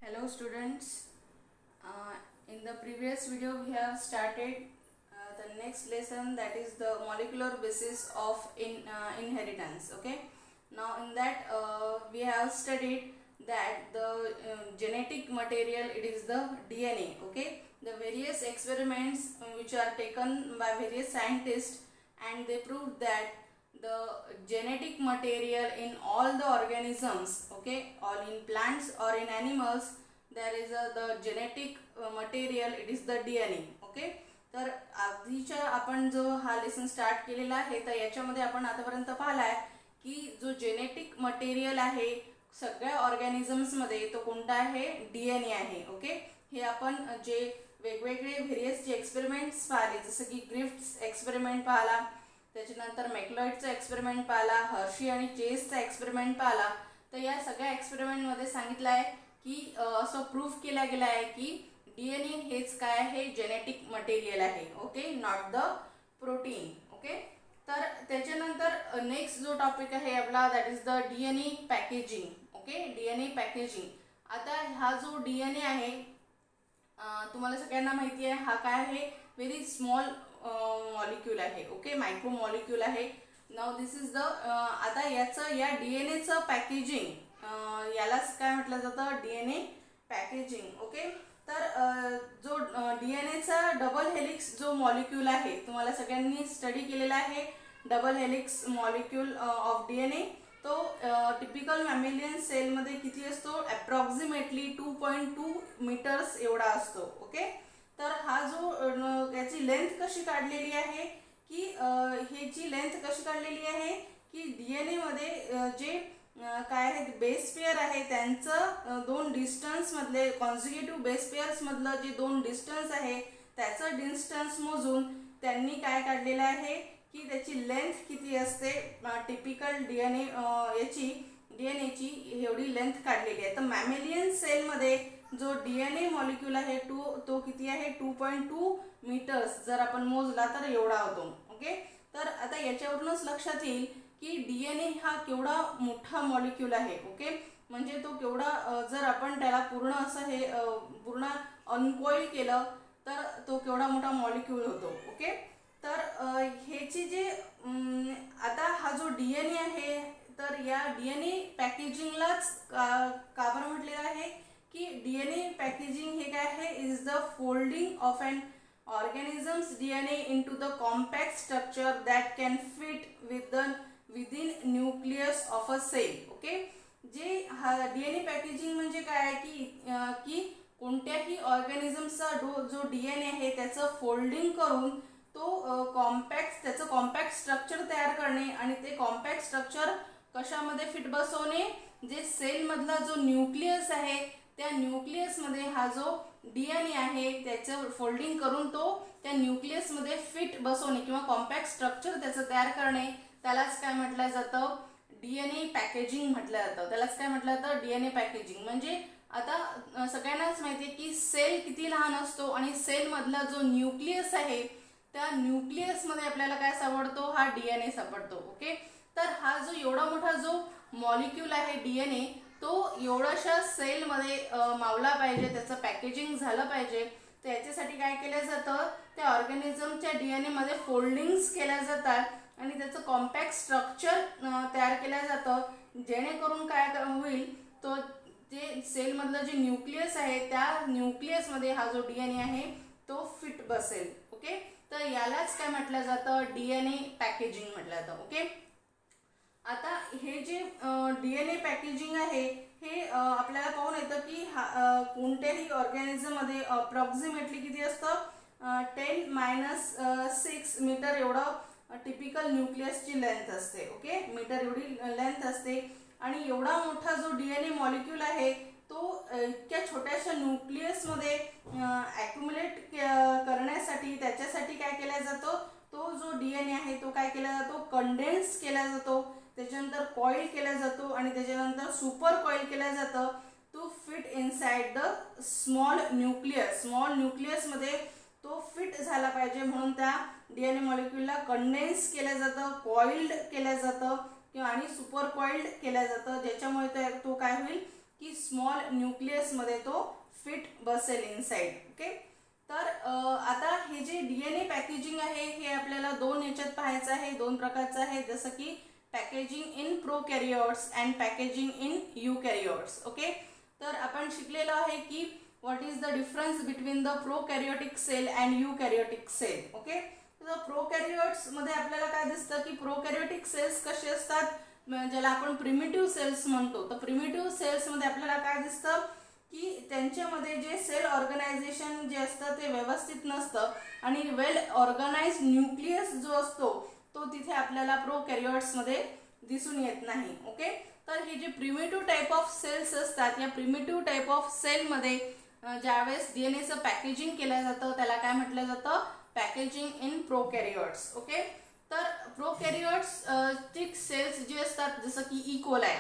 Hello students. In the previous video we have started the next lesson, that is the molecular basis of inheritance. Okay. Now in that we have studied that the genetic material, it is the DNA. Okay. The various experiments which are taken by various scientists, and they proved that the genetic material in all the organisms, okay, or in plants or in animals, there is the genetic material, it is the DNA. okay. तर आधीच्या आपण जो हा lesson start केलेला आहे, तर याच्यामध्ये आपण आतापर्यंत पाहिलाय की जो जेनेटिक मटेरियल आहे सगळ्या ऑर्गॅनिझम्समध्ये तो कोणता आहे, डीएनए आहे. ओके. हे आपण जे वेगवेगळे व्हेरियस जे एक्सपेरिमेंट्स पाहिले, जसं की ग्रिफ्ट्स एक्सपेरिमेंट पाहिला, त्याच्यानंतर मॅक्लॉइडचा एक्सपेरिमेंट पाहिला, हर्शी आणि चेसचा एक्सपेरिमेंट पाहिला. तर या सगळ्या एक्सपेरिमेंटमध्ये सांगितलं आहे की असं प्रूफ केला गेला आहे की डीएनए हेच काय आहे, जेनेटिक मटेरियल आहे. Okay, not the protein. Okay. तर त्याच्यानंतर नेक्स्ट जो टॉपिक आहे आपला, that is the DNA packaging. Okay, DNA packaging. आता हा जो डीएनए आहे तुम्हाला सगळ्यांना माहिती आहे, हा काय आहे, व्हेरी स्मॉल मॉलिक्यूल आहे. ओके, मायक्रो मॉलिक्यूल आहे. नाव दिस इज द आता याचं या डीएनएचं पॅकेजिंग, यालाच काय म्हटलं जातं, डीएनए पॅकेजिंग. ओके. तर जो डीएनएचा डबल हेलिक्स जो मॉलिक्यूल आहे, तुम्हाला सगळ्यांनी स्टडी केलेला आहे double helix molecule of DNA. तो टिपिकल मॅमेलियन सेलमध्ये किती असतो, अप्रॉक्सिमेटली 2.2 मीटर्स एवढा असतो. ओके. तर हा जो याची लेंथ कशी काढलेली आहे की ह्याची लेंथ कशी काढलेली आहे की डीएनए मध्ये जे काय आहेत बेस पेअर आहे त्यांचं दोन डिस्टन्स मधले कॉन्झिक्युटिव्ह बेस पेअर्स मधलं जे दोन डिस्टन्स आहे त्याचं डिस्टन्स मोजून त्यांनी काय काढलेलं आहे की त्याची लेंथ किती असते, टिपिकल डीएनएची एवढी लेंथ काढलेली आहे. तर मॅमेलियन सेलमध्ये जो डीएनए मॉलिक्यूल आहे तो किती आहे, 2.2 मीटर्स जर आपण मोजला तर एवढा होतो. ओके. तर आता याच्यावरूनच लक्षात येईल की डीएनए हा केवढा मोठा मॉलिक्यूल आहे. ओके. म्हणजे तो केवढा, जर आपण त्याला पूर्ण असं हे पूर्ण अनकॉइल केलं तर तो केवढा मोठा मॉलिक्यूल होतो. ओके. तर ह्याची जे आता हा जो डीएनए आहे, तर या डीएनए पॅकेजिंगलाच का बरं म्हटलेलं आहे की डीएनए पॅकेजिंग हे काय आहे, is the folding of an organism's DNA into the compact structure that can fit within nucleus of a cell. Okay. जे हा डीएनए पॅकेजिंग म्हणजे काय की कोणत्याही ऑर्गॅनिझमचा जो डीएनए आहे त्याचं फोल्डिंग करून तो त्याचं कॉम्पॅक्ट स्ट्रक्चर तयार करणे, आणि ते कॉम्पॅक्ट स्ट्रक्चर कशामध्ये फिट बसवणे, जे सेल मधला जो न्यूक्लियस आहे त्या न्यूक्लियसमध्ये हा जो डीएनए आहे त्याचं फोल्डिंग करून तो त्या न्यूक्लियसमध्ये फिट बसवणे किंवा कॉम्पॅक्ट स्ट्रक्चर त्याचं तयार करणे, त्यालाच काय म्हटलं जातं, डीएनए पॅकेजिंग म्हटलं जातं. त्यालाच काय म्हटलं जातं, डीएनए पॅकेजिंग. म्हणजे आता सगळ्यांनाच माहिती आहे की सेल किती लहान असतो, आणि सेल मधला जो न्यूक्लियस आहे त्या न्यूक्लियसमध्ये आपल्याला काय सापडतो, हा डीएनए सापडतो. ओके. तर हा जो एवढा मोठा जो मॉलिक्यूल आहे डीएनए, तो एवढ्याशा सेलमध्ये मावला पाहिजे, त्याचं पॅकेजिंग झालं पाहिजे. तर याच्यासाठी काय केलं जातं, त्या ऑर्गॅनिझमच्या डीएनए मध्ये फोल्डिंग्स केल्या जातात आणि त्याचं कॉम्पॅक्ट स्ट्रक्चर तयार केलं जातं, जेणेकरून काय होईल, तो जे सेलमधलं जे न्यूक्लियस आहे त्या न्यूक्लियसमध्ये हा जो डीएनए आहे तो फिट बसेल. ओके. तर यालाच काय म्हटलं जातं, डीएनए पॅकेजिंग म्हटलं जातं. ओके. आता हे जे डीएनए पॅकेजिंग आहे हे आपल्याला पाहून येतं की कोणत्याही ऑर्गॅनिझममध्ये अप्रॉक्सिमेटली किती असतं, 10⁻6 मीटर एवढं टिपिकल न्यूक्लियसची लेंथ असते. ओके. मीटर एवढी लेंथ असते, आणि एवढा मोठा जो डीएनए मॉलिक्यूल आहे तो इतक्या छोट्याशा न्यूक्लियसमध्ये ॲक्युमुलेट करण्यासाठी त्याच्यासाठी काय केलं जातं, तो जो डीएनए आहे तो काय केला जातो, कंडेन्स केला जातो, त्याच्यानंतर कॉईल केला जातो, आणि त्याच्यानंतर सुपर कॉईल केलं जातं to fit inside the small न्यूक्लियसमध्ये तो फिट झाला पाहिजे, म्हणून त्या डीएनए मॉलिक्यूलला कंडेन्स केलं जातं, कॉइल्ड केलं जातं किंवा आणि सुपर कॉइल्ड केलं जातं, ज्याच्यामुळे तो काय होईल, की स्मॉल न्यूक्लियसमध्ये तो फिट बसेल इनसाइड. ओके, तर आता हे जे DNA पॅकेजिंग आहे हे आपल्याला दोन याच्यात पाहायचं आहे, दोन प्रकारचं आहे, जसं की packaging in prokaryotes and packaging in eukaryotes. Okay, तर आपण शिकलेलो आहे की what is the difference between the prokaryotic cell and eukaryotic cell. Okay, तर प्रोकॅरियोट्स मध्ये आपल्याला काय दिसतं की प्रोकॅरियोटिक सेल्स कसे असतात, ज्याला आपण प्रिमिटिव्ह सेल्स म्हणतो. तर प्रिमिटिव्ह सेल्स मध्ये आपल्याला काय दिसतं की त्यांच्यामध्ये जे सेल ऑर्गनायझेशन जे असतं ते व्यवस्थित नसतं आणि वेल ऑर्गनाइज न्यूक्लियस जो असतो तो तिथे आपल्याला प्रोकॅरियोट्समध्ये दिसून येत नाही. ओके, तर हे जे प्रिमिटिव्ह टाईप ऑफ सेल्स असतात, या प्रिमिटिव्ह टाईप ऑफ सेलमध्ये ज्यावेळेस DNAचं पॅकेजिंग केलं जातं त्याला काय म्हटलं जातं, पॅकेजिंग इन प्रोकॅरियोट्स. ओके, तर प्रोकॅरियोट्स सेल्स जे असतात जसं की इकोलाय.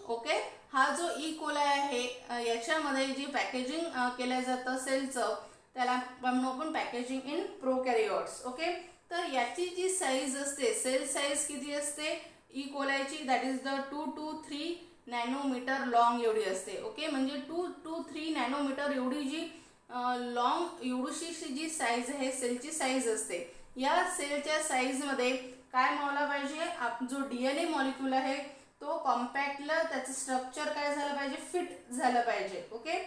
ओके, हा जो इकोलाय आहे याच्यामध्ये जे पॅकेजिंग केलं जातं सेलचं त्याला आपण पॅकेजिंग इन प्रोकॅरियोट्स. ओके, तर याची जी साईज असते, सेल साईज किती असते इकोलायची, that is the 2 to 3 nanometre long एवढी असते. ओके, म्हणजे 2 to 3 नॅनोमीटर एवढी जी लॉंग एवढीशी जी साईज आहे सेलची साईज असते. या सेलच्या साईजमध्ये काय मावला पाहिजे, जो DNA मॉलिक्यूल आहे तो कॉम्पॅक्टला त्याचं स्ट्रक्चर काय झालं पाहिजे, फिट झालं पाहिजे. ओके,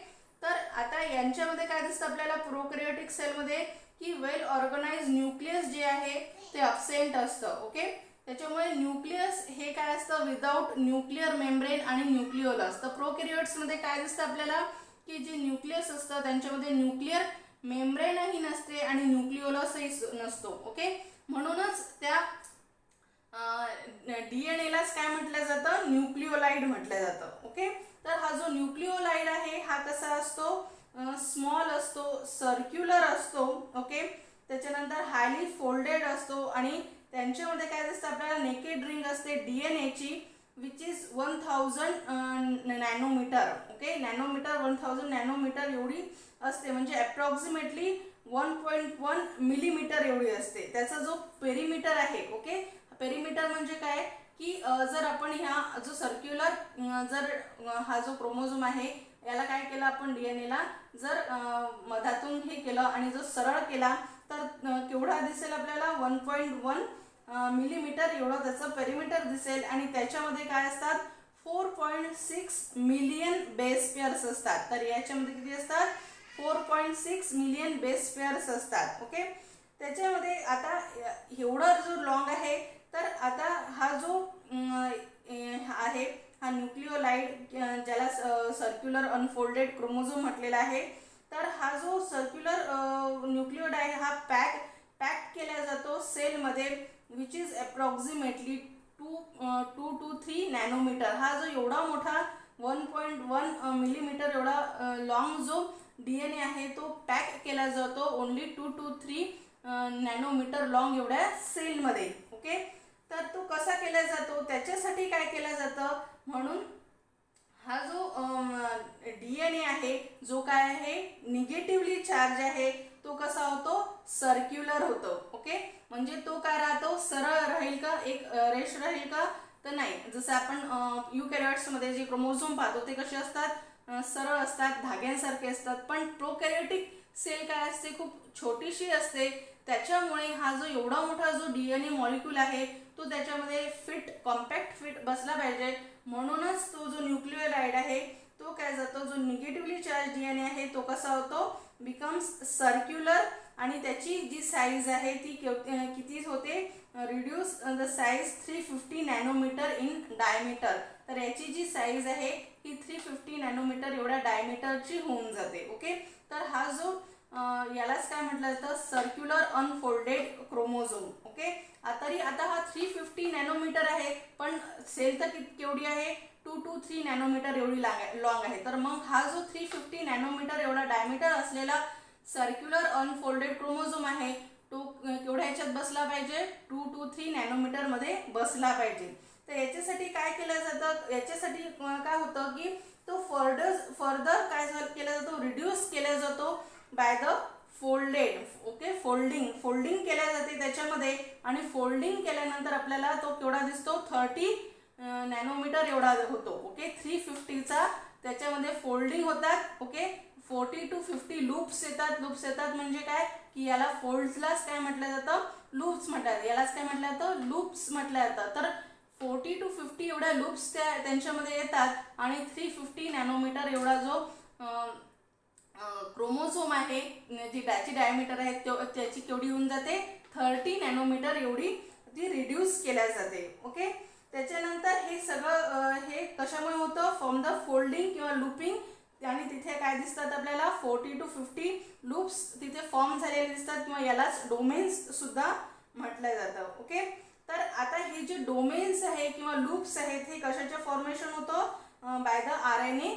तर आता यांच्यामध्ये काय दिसतं आपल्याला प्रोकॅरियोटिक सेलमध्ये की वेल ऑर्गनाइज न्यूक्लियस जे आहे ते अब्सेंट असतं. ओके, त्याच्यामुळे न्यूक्लियस हे काय असतं विदाउट न्यूक्लिअर मेम्ब्रेन आणि न्यूक्लिओलस. तर प्रोकॅरियोट्समध्ये काय दिसतं आपल्याला की जे न्यूक्लियस असतं त्यांच्यामध्ये न्यूक्लिअर मेम्ब्रेनही नसते आणि न्यूक्लिओलसही नसतो. ओके, म्हणूनच त्या DNAलाच काय म्हटलं जातं, न्यूक्लिओलाइड म्हटलं जातं. ओके, तर हा जो न्यूक्लिओलाइड आहे हा कसा असतो, स्मॉल असतो, सर्क्युलर असतो. ओके, त्याच्यानंतर हायली फोल्डेड असतो आणि त्यांच्यामध्ये काय दिसतं आपल्याला नेकेड रिंग असते DNAची which is 1000 nanometre. Okay, nanometre 1000 nanometre एवढी असते, म्हणजे अप्रॉक्सिमेटली 1.1 मिलीमीटर एवढी असते. त्याचा जो पेरिमीटर आहे, ओके, पेरिमीटर म्हणजे काय की जर आपण ह्या जो सर्क्युलर जर हा जो क्रोमोझोम आहे याला काय केलं आपण DNAला जर मधातून हे केलं आणि जो सरळ केला तर केवढा दिसेल आपल्याला 1.1 मिलीमीटर एवढं त्याचं पेरिमीटर दिसेल आणि त्याच्यामध्ये काय असतात 4.6 मिलियन बेस पेअर्स असतात. तर याच्यामध्ये किती असतात 4.6 मिलियन बेस पेअर्स असतात. ओके, त्याच्यामध्ये आता एवढा जो लॉंग आहे तर आता हा जो आहे हा न्यूक्लिओलाइड ज्याला सर्क्युलर अनफोल्डेड क्रोमोझोम म्हटलेला आहे. तर हा जो सर्क्युलर न्यूक्लिओड आहे हा पॅक केला जातो सेलमध्ये which is approximately 2 to 3 nanometre. हा जो एवढा मोठा 1.1 मिलीमीटर एवढा लॉंग जो DNA आहे तो पॅक केला जातो ओनली 2 to 3 नॅनोमीटर लॉंग एवढ्या सेलमध्ये. ओके, तर तो कसा केला जातो, त्याच्यासाठी काय केलं जातं, म्हणून हा जो DNA आहे जो काय आहे निगेटिव्हली चार्ज आहे तो कसा होतो सर्क्युलर होतो. ओके, म्हणजे तो काय राहतो सरळ राहील का, एक रेष राहील का, तर नाही. जसं आपण यूकॅरियोट्समध्ये जे क्रोमोझोम पाहतो ते कसे असतात सरळ असतात, धाग्यांसारखे असतात. पण प्रोकॅरियोटिक सेल काय असते खूप छोटीशी असते. त्याच्यामुळे हा जो एवढा मोठा जो DNA मॉलिक्यूल आहे तो त्याच्यामध्ये फिट कॉम्पॅक्ट फिट बसला पाहिजे. म्हणूनच तो जो न्यूक्लिओलाइड आहे तो काय जातो, जो निगेटिव्हली चार्ज DNA आहे तो कसा होतो बिकम्स सर्क्युलर आणि त्याची जी साईज आहे ती किती होते reduce the size 350 nanometre in diameter. तर याची जी साईज आहे ही 350 नॅनोमीटर एवढ्या डायमीटरची होऊन जाते. ओके, तर हा जो यालाच काय म्हटलं जातं सर्क्युलर अनफोल्डेड क्रोमोझोम. ओके, तरी आता हा 350 नॅनोमीटर आहे पण सेल तर केवढी आहे 2 to 3 नॅनोमीटर एवढी लॉंग आहे. तर मग हा जो 350 नॅनोमीटर एवढा डायमीटर असलेला सर्क्युलर अनफोल्डेड क्रोमोझोम आहे तो केवढ्या ह्याच्यात बसला पाहिजे 2 to 3 नॅनोमीटर मध्ये बसला पाहिजे. तर याच्यासाठी काय केलं जातं, याच्यासाठी काय होतं की तो फर्दर काय केला जातो रिड्यूस केला जातो by the folded. Okay, folding केल्या जाते त्याच्यामध्ये आणि फोल्डिंग केल्यानंतर आपल्याला तो केवढा दिसतो 30 नॅनोमीटर एवढा होतो. ओके, 350चा त्याच्यामध्ये फोल्डिंग होतात. ओके, 40 to 50 लूप्स येतात म्हणजे काय की याला फोल्ड्सलाच काय म्हटलं जातं, लूप्स म्हणतात. यालाच काय म्हटलं जातं, लूप्स म्हटलं जातं. तर 40 to 50 एवढ्या लूप्स त्यांच्यामध्ये येतात आणि 350 नॅनोमीटर एवढा जो क्रोमोझोम आहे, ज्याची डायमीटर आहे त्याची केवढी होऊन जाते, 30 नॅनोमीटर एवढी ती रिड्यूस केल्या जाते. ओके, त्याच्यानंतर हे सगळं हे कशामुळे होतं, फ्रॉम द फोल्डिंग किंवा लूपिंग. आणि तिथे काय दिसतात आपल्याला, 40 to 50 लूप्स तिथे फॉर्म झालेले दिसतात किंवा यालाच डोमेन्स सुद्धा म्हटलं जातं. ओके, तर आता हे जे डोमेन्स आहे किंवा लूप्स आहेत हे कशाच्या फॉर्मेशन होतं, by the RNA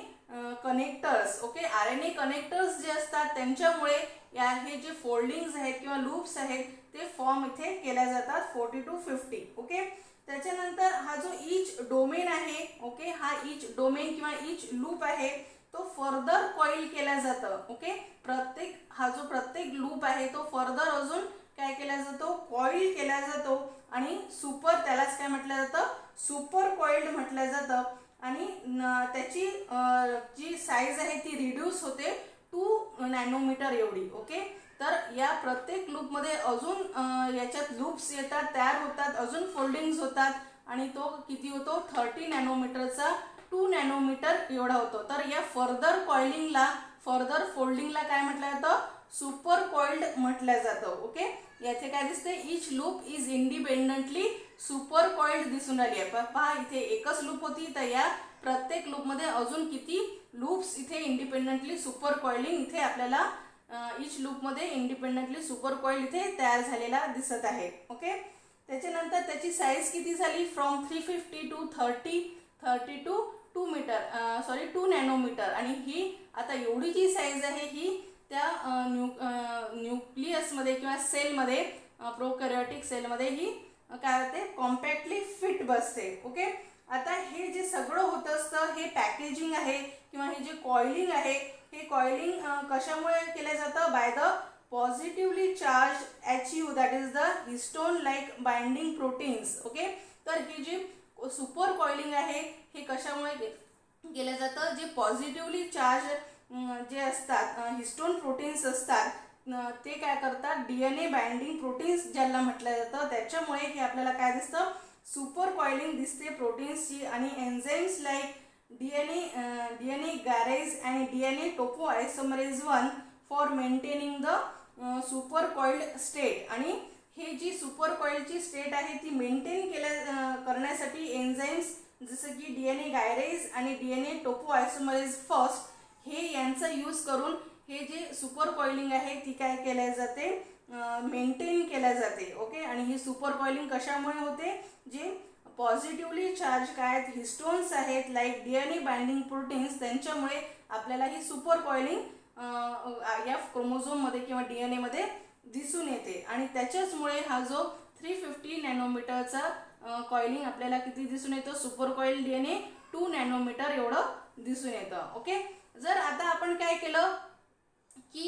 connectors. Okay, RNA connectors जे असतात त्यांच्यामुळे हे जे फोल्डिंग्स आहेत किंवा लूप्स आहेत ते फॉर्म इथे केल्या जातात 40 to 50. ओके, त्याच्यानंतर हा जो इच डोमेन आहे, ओके, हा इच डोमेन किंवा इच लूप आहे तो फर्दर कॉईल केला जातं. ओके, हा जो प्रत्येक लूप आहे तो फर्दर अजून काय केला जातो, कॉईल केला जातो आणि त्यालाच काय म्हटलं जातं, सुपर कॉइल्ड म्हटलं जातं. आणि त्याची जी साईज आहे ती रिड्यूस होते 2 नॅनोमीटर एवढी. ओके, तर या प्रत्येक लूपमध्ये अजून याच्यात लूप्स येतात, तयार होतात, अजून फोल्डिंग्स होतात आणि तो किती होतो, 30 नॅनोमीटरचा 2 नॅनोमीटर एवढा होतो. तर या फर्दर फोल्डिंगला काय म्हटलं जातं, सुपर कॉइल्ड म्हटलं जातं. ओके, याचे काय दिसते, each loop is independently super coiled दिसून राहिली आहे. पहा इथे एकच लूप होती, तर या प्रत्येक लूपमध्ये अजून किती लूप्स इथे इंडिपेंडंटली सुपर कॉइलिंग इथे आपल्याला इच लूपमध्ये इंडिपेंडंटली सुपर कॉइल इथे तयार झालेला दिसत आहे. ओके, त्याच्यानंतर त्याची साईज किती झाली, फ्रॉम 350 to 30 to 2 नॅनोमीटर. आणि ही आता एवढी जी साईज आहे ही त्या न्यूक्लियसमध्ये किंवा सेलमध्ये, प्रोकॅरियोटिक सेलमध्ये ही काय होते, कॉम्पॅक्टली फिट बसते. ओके, आता हे जे सगळं होत असतं हे पॅकेजिंग आहे किंवा हे जे कॉइलिंग आहे हे कॉइलिंग कशामुळे केलं जातं, by the positively charge HU, that is the histone like binding proteins. Okay, तर ही जी सुपर कॉइलिंग आहे हे कशामुळे केलं जातं, जे पॉझिटिव्हली चार्ज जे असतात हिस्टोन प्रोटीन्स असतात ते काय करतात, DNA बाइंडिंग प्रोटीन्स ज्याला म्हटलं जातं त्याच्यामुळे हे आपल्याला काय दिसतं, सुपर कॉइलिंग दिसते प्रोटीन्सची. आणि एन्झाइम्स लाईक DNA गॅरेज आणि DNA टोपोआयसोमरेज 1 for maintaining the super coiled state. आणि हे जी सुपर कॉइल्डची स्टेट आहे ती मेंटेन करण्यासाठी एन्झाइम्स जसं की DNA गायरेज आणि DNA टोपोआयसोमरेज फर्स्ट हे यांचा यूज करून हे जे सुपर कॉइलिंग आहे ती काय केल्या जाते, मेंटेन केल्या जाते. ओके, आणि ही सुपर कॉइलिंग कशामुळे होते, जे पॉझिटिव्हली चार्ज काय हिस्टोन्स आहेत लाईक DNA बाइंडिंग प्रोटीन्स त्यांच्यामुळे आपल्याला ही सुपर कॉइलिंग या क्रोमोझोममध्ये किंवा DNA मध्ये दिसून येते. आणि त्याच्याचमुळे हा जो 350 नॅनोमीटरचा कॉइलिंग आपल्याला किती दिसून येतो, सुपर कॉइल DNA 2 नॅनोमीटर एवढं दिसून येतं. ओके, जर आता आपण काय केलं की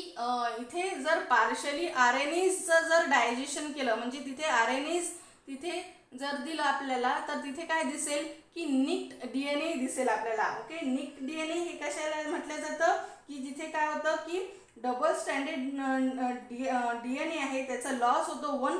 इथे जर पार्शली RNAचं जर डायजेशन केलं म्हणजे तिथे RNAs तिथे जर दिलं आपल्याला तर तिथे काय दिसेल की निक्ड DNA दिसेल आपल्याला. ओके, निक्ड DNA हे कशाला म्हटलं जातं की जिथे काय होतं की डबल स्टँडर्ड DNA आहे त्याचा लॉस होतो 1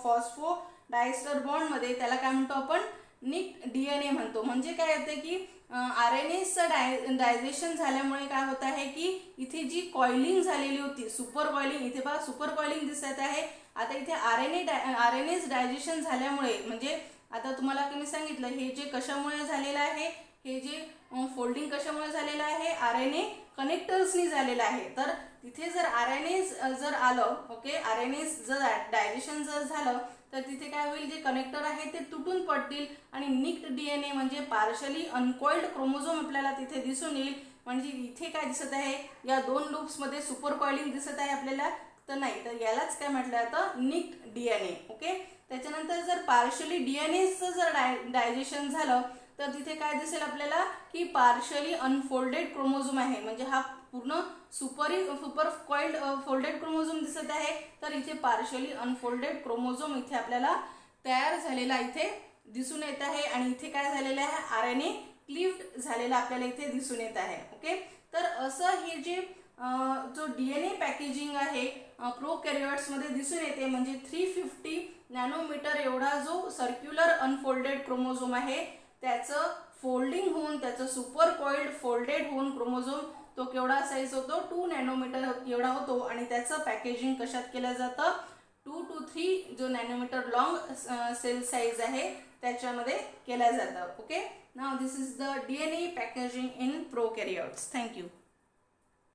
फॉस्फो डायस्टर बॉन्डमध्ये, त्याला काय म्हणतो आपण, निक्ड DNA म्हणतो. म्हणजे काय होते की RNAचं डायजेशन झाल्यामुळे काय होत आहे की इथे जी कॉइलिंग झालेली होती सुपर कॉइलिंग, इथे पहा सुपर कॉइलिंग दिसत आहे. आता इथे RNAच डायजेशन झाल्यामुळे म्हणजे आता तुम्हाला मी सांगितलं हे जे कशामुळे झालेलं आहे, हे जे फोल्डिंग कशामुळे झालेलं आहे, RNA कनेक्टर्सनी झालेलं आहे. तर तिथे जर RNA जर आलं, ओके, RNA जर डायजेशन जर झालं तर तिथे काय होईल, जे कनेक्टर आहे ते तुटून पडतील आणि निक्ड DNA म्हणजे पार्शली अनकॉइल्ड क्रोमोझोम आपल्याला तिथे दिसून येईल. म्हणजे इथे काय दिसत आहे, या 2 लूप्समध्ये सुपर कॉइलिंग दिसत आहे आपल्याला, तर नाही, तर यालाच काय म्हटलं जातं, निक्ड DNA. ओके, त्याच्यानंतर जर पार्शली DNAचं जर डायजेशन झालं तर तिथे काय दिसेल आपल्याला की पार्शली अनफोल्डेड क्रोमोझोम आहे. म्हणजे हा पूर्ण सुपर कॉइल्ड फोल्डेड क्रोमोझोम दिसत आहे, तर इथे पार्शली अनफोल्डेड क्रोमोझोम इथे आपल्याला तयार झालेला इथे दिसून येत आहे. आणि इथे काय झालेलं आहे, RNA क्लिव्ड झालेला आपल्याला इथे दिसून येत आहे. ओके, तर असं हे जे जो DNA पॅकेजिंग आहे प्रोकॅरियोट्समध्ये दिसून येते. म्हणजे 350 नॅनोमीटर एवढा जो सर्क्युलर अनफोल्डेड क्रोमोझोम आहे त्याचं फोल्डिंग होऊन, त्याचं सुपर कॉइल्ड फोल्डेड होऊन क्रोमोझोम तो केवढा साईज होतो, 2 नॅनोमीटर एवढा होतो. आणि त्याचं पॅकेजिंग कशात केलं जातं, 2 to 3 जो नॅनोमीटर लॉंग सेल साईज आहे त्याच्यामध्ये केलं जातं. Okay, now this is the DNA packaging in prokaryotes. Thank you.